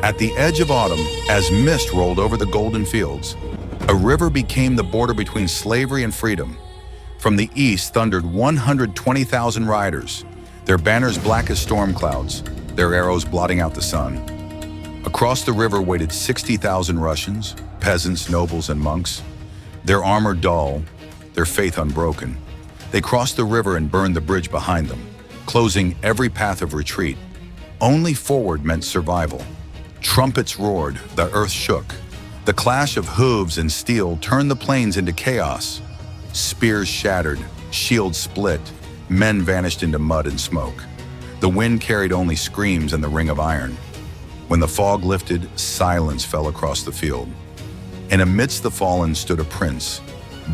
At the edge of autumn, as mist rolled over the golden fields, a river became the border between slavery and freedom. From the east thundered 120,000 riders, their banners black as storm clouds, their arrows blotting out the sun. Across the river waited 60,000 Russians, peasants, nobles, and monks, their armor dull, their faith unbroken. They crossed the river and burned the bridge behind them, closing every path of retreat. Only forward meant survival. Trumpets roared, the earth shook. The clash of hooves and steel turned the plains into chaos. Spears shattered, shields split, men vanished into mud and smoke. The wind carried only screams and the ring of iron. When the fog lifted, silence fell across the field. And amidst the fallen stood a prince,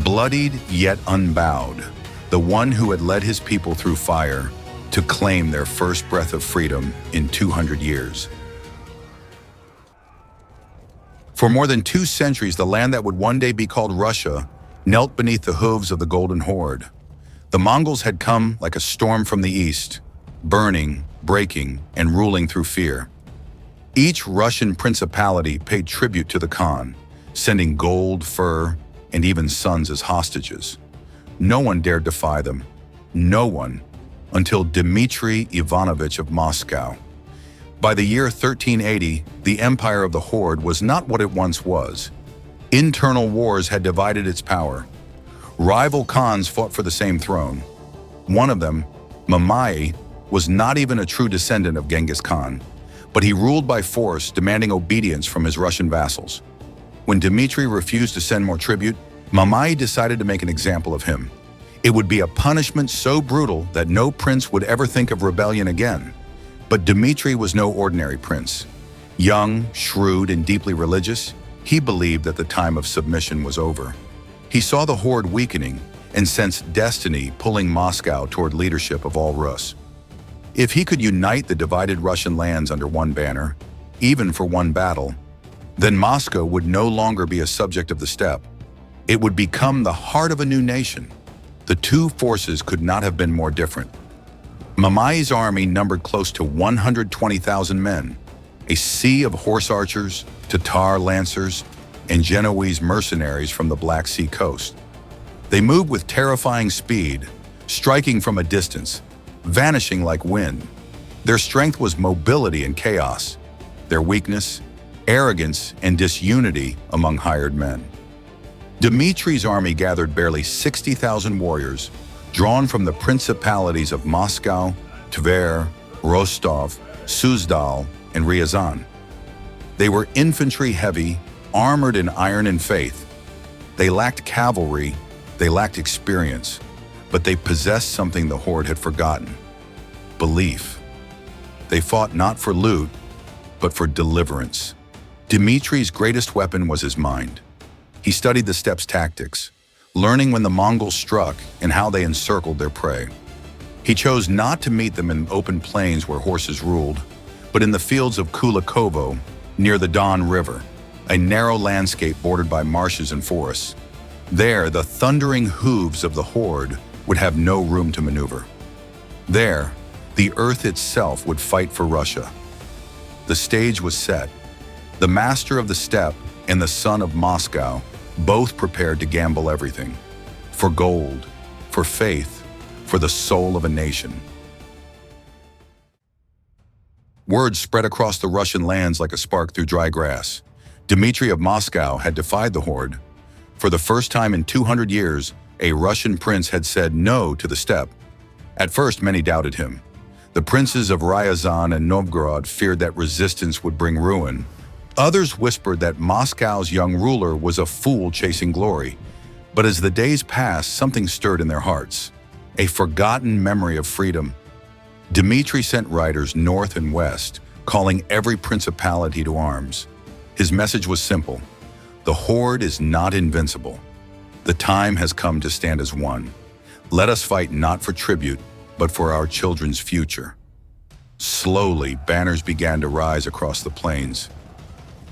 bloodied yet unbowed, the one who had led his people through fire to claim their first breath of freedom in 200 years. For more than 2 centuries, the land that would one day be called Russia knelt beneath the hooves of the Golden Horde. The Mongols had come like a storm from the east, burning, breaking, and ruling through fear. Each Russian principality paid tribute to the Khan, sending gold, fur, and even sons as hostages. No one dared defy them. No one, until Dmitry Ivanovich of Moscow. By the year 1380, the empire of the Horde was not what it once was. Internal wars had divided its power. Rival Khans fought for the same throne. One of them, Mamaye, was not even a true descendant of Genghis Khan, but he ruled by force, demanding obedience from his Russian vassals. When Dmitry refused to send more tribute, Mamaye decided to make an example of him. It would be a punishment so brutal that no prince would ever think of rebellion again. But Dmitry was no ordinary prince. Young, shrewd, and deeply religious, he believed that the time of submission was over. He saw the Horde weakening and sensed destiny pulling Moscow toward leadership of all Rus. If he could unite the divided Russian lands under one banner, even for one battle, then Moscow would no longer be a subject of the steppe. It would become the heart of a new nation. The two forces could not have been more different. Mamaye's army numbered close to 120,000 men, a sea of horse archers, Tatar lancers, and Genoese mercenaries from the Black Sea coast. They moved with terrifying speed, striking from a distance, vanishing like wind. Their strength was mobility and chaos, their weakness, arrogance and disunity among hired men. Dmitry's army gathered barely 60,000 warriors, drawn from the principalities of Moscow, Tver, Rostov, Suzdal, and Ryazan. They were infantry-heavy, armored in iron and faith. They lacked cavalry, they lacked experience, but they possessed something the Horde had forgotten: belief. They fought not for loot, but for deliverance. Dmitry's greatest weapon was his mind. He studied the steppe's tactics, learning when the Mongols struck and how they encircled their prey. He chose not to meet them in open plains where horses ruled, but in the fields of Kulikovo, near the Don River, a narrow landscape bordered by marshes and forests. There, the thundering hooves of the Horde would have no room to maneuver. There, the earth itself would fight for Russia. The stage was set. The master of the steppe and the son of Moscow both prepared to gamble everything. For gold, for faith, for the soul of a nation. Word spread across the Russian lands like a spark through dry grass. Dmitry of Moscow had defied the Horde. For the first time in 200 years, a Russian prince had said no to the steppe. At first, many doubted him. The princes of Ryazan and Novgorod feared that resistance would bring ruin. Others whispered that Moscow's young ruler was a fool chasing glory. But as the days passed, something stirred in their hearts. A forgotten memory of freedom. Dmitry sent riders north and west, calling every principality to arms. His message was simple: the Horde is not invincible. The time has come to stand as one. Let us fight not for tribute, but for our children's future. Slowly, banners began to rise across the plains.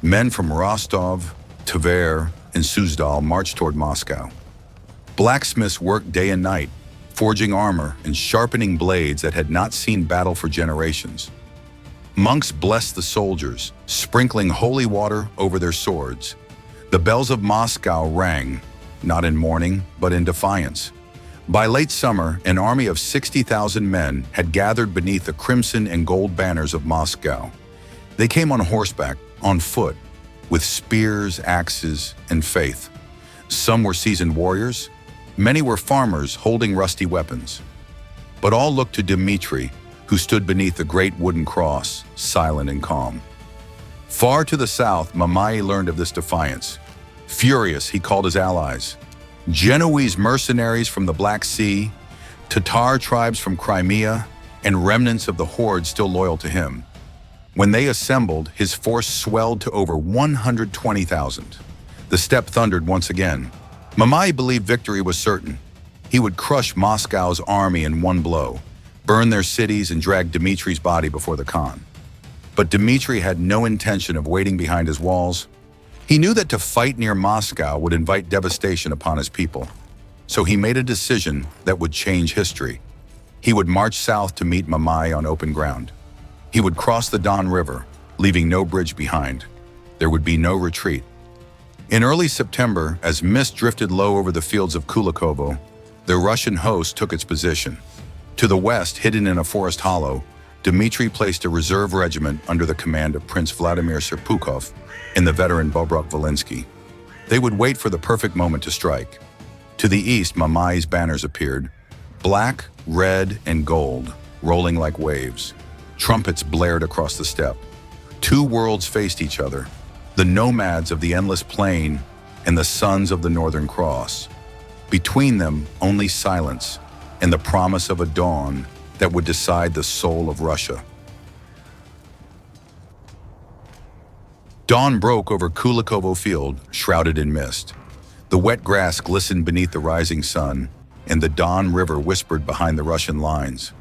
Men from Rostov, Tver, and Suzdal marched toward Moscow. Blacksmiths worked day and night, forging armor and sharpening blades that had not seen battle for generations. Monks blessed the soldiers, sprinkling holy water over their swords. The bells of Moscow rang, not in mourning, but in defiance. By late summer, an army of 60,000 men had gathered beneath the crimson and gold banners of Moscow. They came on horseback, on foot, with spears, axes, and faith. Some were seasoned warriors, many were farmers holding rusty weapons. But all looked to Dmitry, who stood beneath the great wooden cross, silent and calm. Far to the south, Mamaye learned of this defiance. Furious, he called his allies. Genoese mercenaries from the Black Sea, Tatar tribes from Crimea, and remnants of the horde still loyal to him. When they assembled, his force swelled to over 120,000. The steppe thundered once again. Mamaye believed victory was certain. He would crush Moscow's army in one blow, burn their cities, and drag Dmitry's body before the Khan. But Dmitry had no intention of waiting behind his walls. He knew that to fight near Moscow would invite devastation upon his people. So he made a decision that would change history. He would march south to meet Mamaye on open ground. He would cross the Don River, leaving no bridge behind. There would be no retreat. In early September, as mist drifted low over the fields of Kulikovo, the Russian host took its position. To the west, hidden in a forest hollow, Dmitry placed a reserve regiment under the command of Prince Vladimir Serpukhov and the veteran Bobrock-Volinsky. They would wait for the perfect moment to strike. To the east, Mamaye's banners appeared, black, red, and gold, rolling like waves. Trumpets blared across the steppe. Two worlds faced each other, the nomads of the endless plain and the sons of the Northern Cross. Between them, only silence and the promise of a dawn that would decide the soul of Russia. Dawn broke over Kulikovo field, shrouded in mist. The wet grass glistened beneath the rising sun, and the Don River whispered behind the Russian lines,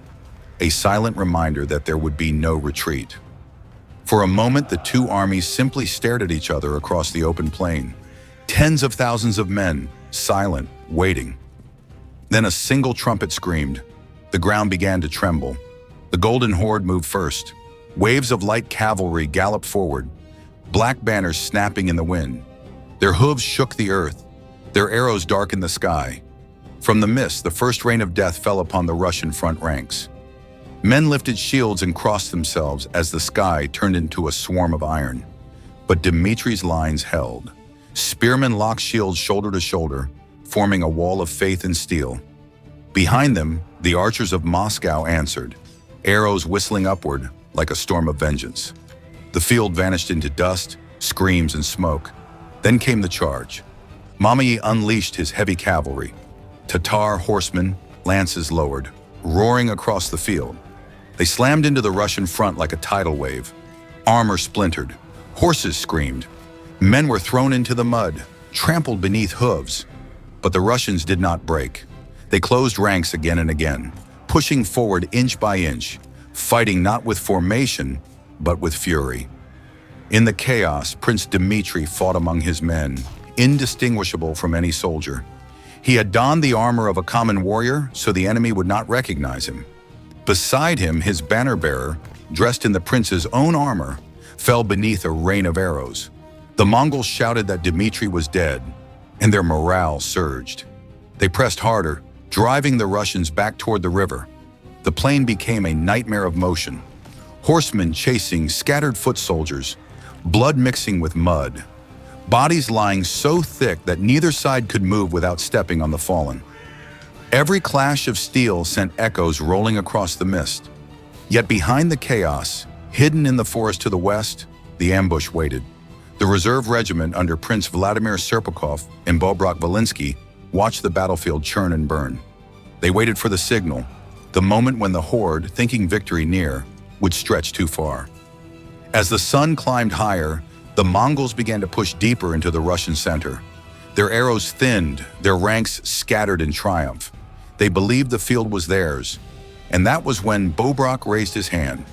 a silent reminder that there would be no retreat. For a moment, the two armies simply stared at each other across the open plain. Tens of thousands of men, silent, waiting. Then a single trumpet screamed. The ground began to tremble. The Golden Horde moved first. Waves of light cavalry galloped forward, black banners snapping in the wind. Their hooves shook the earth. Their arrows darkened the sky. From the mist, the first rain of death fell upon the Russian front ranks. Men lifted shields and crossed themselves as the sky turned into a swarm of iron. But Dmitry's lines held. Spearmen locked shields shoulder to shoulder, forming a wall of faith and steel. Behind them, the archers of Moscow answered, arrows whistling upward like a storm of vengeance. The field vanished into dust, screams, and smoke. Then came the charge. Mamaye unleashed his heavy cavalry. Tatar horsemen, lances lowered, roaring across the field. They slammed into the Russian front like a tidal wave. Armor splintered. Horses screamed. Men were thrown into the mud, trampled beneath hooves. But the Russians did not break. They closed ranks again and again, pushing forward inch by inch, fighting not with formation, but with fury. In the chaos, Prince Dmitry fought among his men, indistinguishable from any soldier. He had donned the armor of a common warrior so the enemy would not recognize him. Beside him, his banner-bearer, dressed in the prince's own armor, fell beneath a rain of arrows. The Mongols shouted that Dmitry was dead, and their morale surged. They pressed harder, driving the Russians back toward the river. The plain became a nightmare of motion. Horsemen chasing scattered foot soldiers, blood mixing with mud. Bodies lying so thick that neither side could move without stepping on the fallen. Every clash of steel sent echoes rolling across the mist. Yet behind the chaos, hidden in the forest to the west, the ambush waited. The reserve regiment under Prince Vladimir Serpukhov and Bobrock-Volinsky watched the battlefield churn and burn. They waited for the signal, the moment when the horde, thinking victory near, would stretch too far. As the sun climbed higher, the Mongols began to push deeper into the Russian center. Their arrows thinned, their ranks scattered in triumph. They believed the field was theirs, and that was when Bobrock raised his hand.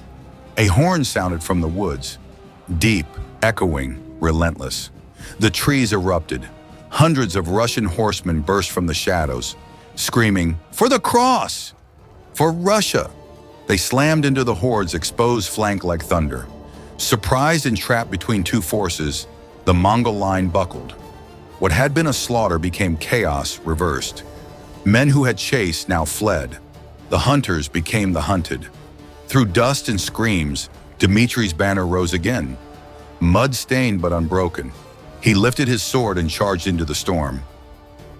A horn sounded from the woods, deep, echoing, relentless. The trees erupted. Hundreds of Russian horsemen burst from the shadows, screaming, "For the cross! For Russia!" They slammed into the horde's exposed flank like thunder. Surprised and trapped between two forces, the Mongol line buckled. What had been a slaughter became chaos reversed. Men who had chased now fled. The hunters became the hunted. Through dust and screams, Dmitry's banner rose again. Mud-stained but unbroken, he lifted his sword and charged into the storm.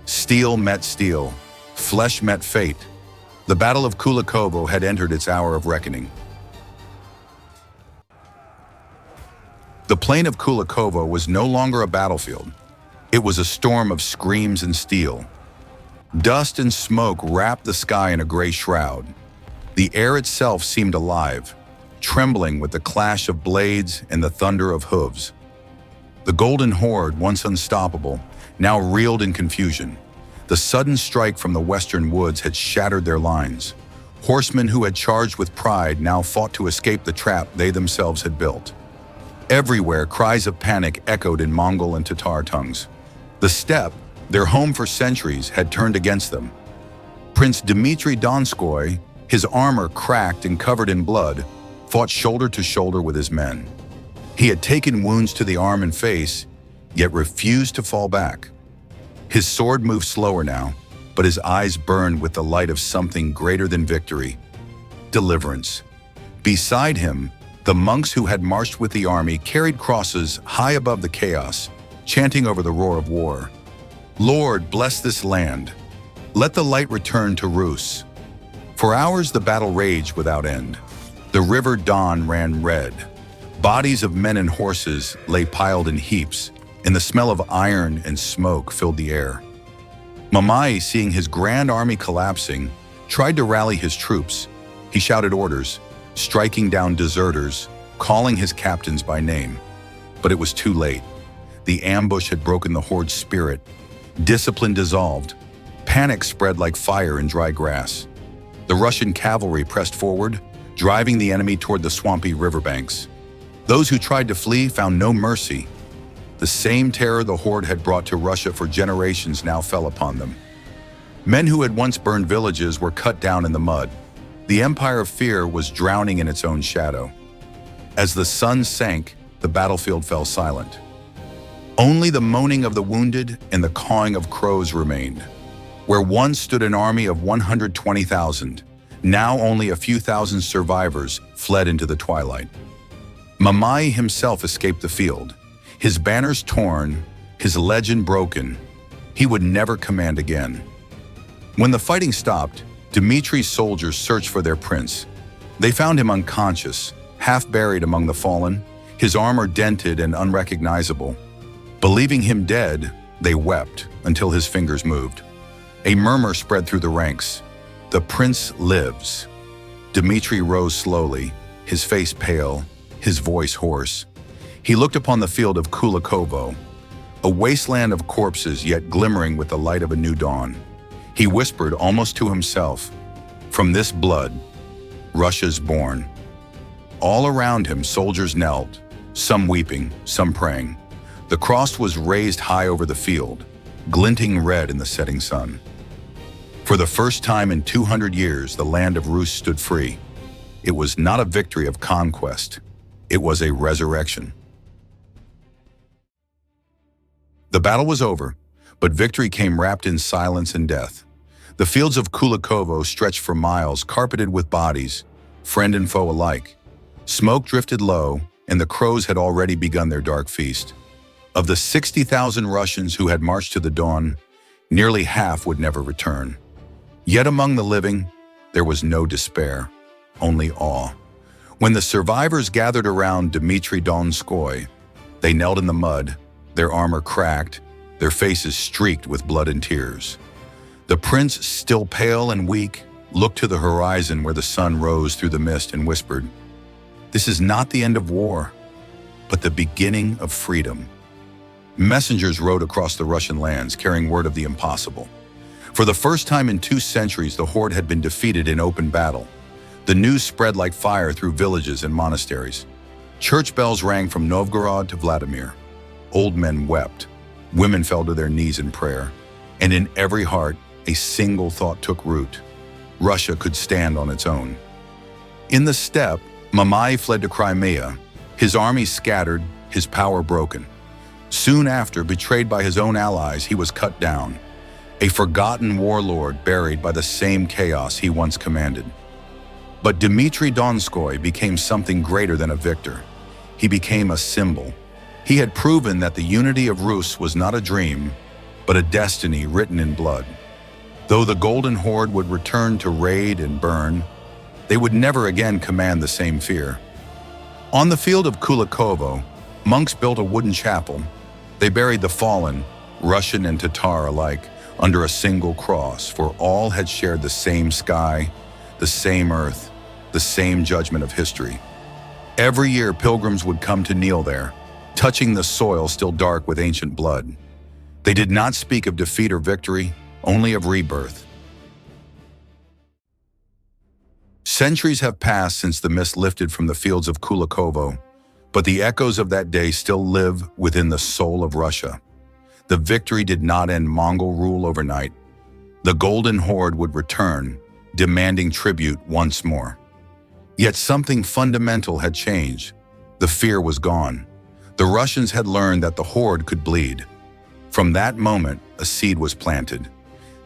Steel met steel. Flesh met fate. The Battle of Kulikovo had entered its hour of reckoning. The plain of Kulikovo was no longer a battlefield. It was a storm of screams and steel. Dust and smoke wrapped the sky in a gray shroud. The air itself seemed alive, trembling with the clash of blades and the thunder of hooves. The Golden Horde, once unstoppable, now reeled in confusion. The sudden strike from the western woods had shattered their lines. Horsemen who had charged with pride now fought to escape the trap they themselves had built. Everywhere, cries of panic echoed in Mongol and Tatar tongues. The steppe, their home for centuries, had turned against them. Prince Dmitry Donskoy, his armor cracked and covered in blood, fought shoulder to shoulder with his men. He had taken wounds to the arm and face, yet refused to fall back. His sword moved slower now, but his eyes burned with the light of something greater than victory: deliverance. Beside him, the monks who had marched with the army carried crosses high above the chaos, chanting over the roar of war. Lord, bless this land. Let the light return to Rus. For hours the battle raged without end. The river Don ran red. Bodies of men and horses lay piled in heaps, and the smell of iron and smoke filled the air. Mamai, seeing his grand army collapsing, tried to rally his troops. He shouted orders, striking down deserters, calling his captains by name. But it was too late. The ambush had broken the horde's spirit. Discipline dissolved. Panic spread like fire in dry grass. The Russian cavalry pressed forward, driving the enemy toward the swampy riverbanks. Those who tried to flee found no mercy. The same terror the horde had brought to Russia for generations now fell upon them. Men who had once burned villages were cut down in the mud. The empire of fear was drowning in its own shadow. As the sun sank, the battlefield fell silent. Only the moaning of the wounded and the cawing of crows remained. Where once stood an army of 120,000, now only a few thousand survivors fled into the twilight. Mamai himself escaped the field. His banners torn, his legend broken, he would never command again. When the fighting stopped, Dmitry's soldiers searched for their prince. They found him unconscious, half buried among the fallen, his armor dented and unrecognizable. Believing him dead, they wept until his fingers moved. A murmur spread through the ranks. The prince lives. Dmitry rose slowly, his face pale, his voice hoarse. He looked upon the field of Kulikovo, a wasteland of corpses yet glimmering with the light of a new dawn. He whispered almost to himself, "From this blood, Russia's born." All around him, soldiers knelt, some weeping, some praying. The cross was raised high over the field, glinting red in the setting sun. For the first time in 200 years, the land of Rus stood free. It was not a victory of conquest. It was a resurrection. The battle was over, but victory came wrapped in silence and death. The fields of Kulikovo stretched for miles, carpeted with bodies, friend and foe alike. Smoke drifted low, and the crows had already begun their dark feast. Of the 60,000 Russians who had marched to the dawn, nearly half would never return. Yet among the living, there was no despair, only awe. When the survivors gathered around Dmitry Donskoy, they knelt in the mud, their armor cracked, their faces streaked with blood and tears. The prince, still pale and weak, looked to the horizon where the sun rose through the mist and whispered, "This is not the end of war, but the beginning of freedom." Messengers rode across the Russian lands carrying word of the impossible. For the first time in 2 centuries, the horde had been defeated in open battle. The news spread like fire through villages and monasteries. Church bells rang from Novgorod to Vladimir. Old men wept. Women fell to their knees in prayer. And in every heart, a single thought took root: Russia could stand on its own. In the steppe, Mamai fled to Crimea, his army scattered, his power broken. Soon after, betrayed by his own allies, he was cut down, a forgotten warlord buried by the same chaos he once commanded. But Dmitry Donskoy became something greater than a victor. He became a symbol. He had proven that the unity of Rus was not a dream, but a destiny written in blood. Though the Golden Horde would return to raid and burn, they would never again command the same fear. On the field of Kulikovo, monks built a wooden chapel. They buried the fallen, Russian and Tatar alike, under a single cross, for all had shared the same sky, the same earth, the same judgment of history. Every year, pilgrims would come to kneel there, touching the soil still dark with ancient blood. They did not speak of defeat or victory, only of rebirth. Centuries have passed since the mist lifted from the fields of Kulikovo, but the echoes of that day still live within the soul of Russia. The victory did not end Mongol rule overnight. The Golden Horde would return, demanding tribute once more. Yet something fundamental had changed. The fear was gone. The Russians had learned that the Horde could bleed. From that moment, a seed was planted.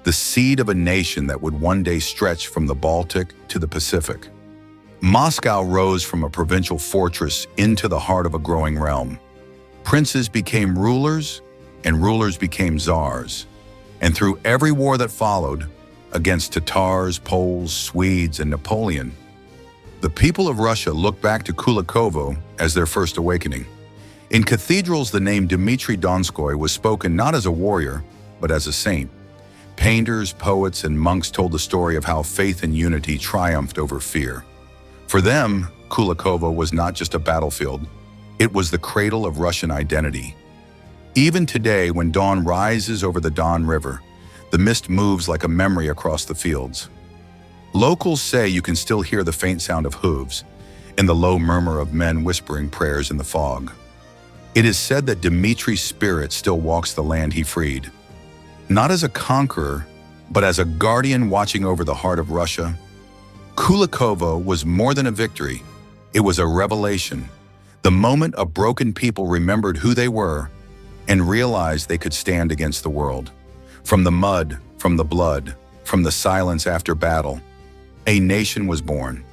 The seed of a nation that would one day stretch from the Baltic to the Pacific. Moscow rose from a provincial fortress into the heart of a growing realm. Princes became rulers, and rulers became czars. And through every war that followed, against Tatars, Poles, Swedes, and Napoleon, the people of Russia looked back to Kulikovo as their first awakening. In cathedrals, the name Dmitry Donskoy was spoken not as a warrior, but as a saint. Painters, poets, and monks told the story of how faith and unity triumphed over fear. For them, Kulikovo was not just a battlefield, it was the cradle of Russian identity. Even today, when dawn rises over the Don River, the mist moves like a memory across the fields. Locals say you can still hear the faint sound of hooves and the low murmur of men whispering prayers in the fog. It is said that Dmitry's spirit still walks the land he freed. Not as a conqueror, but as a guardian watching over the heart of Russia. Kulikovo was more than a victory. It was a revelation. The moment a broken people remembered who they were and realized they could stand against the world. From the mud, from the blood, from the silence after battle, a nation was born.